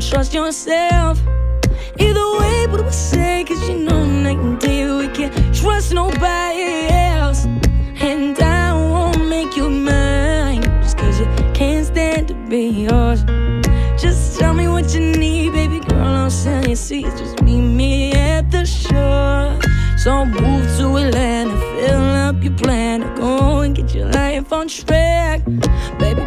trust yourself. Either way, but we'll say, cause you know night and day we can't trust nobody else. And I won't make you mine just cause you can't stand to be yours. Just tell me what you need, baby girl, I'll sell your seats. Just meet me at the shore. So move to Atlanta, fill up your plan, go and get your life on track, baby.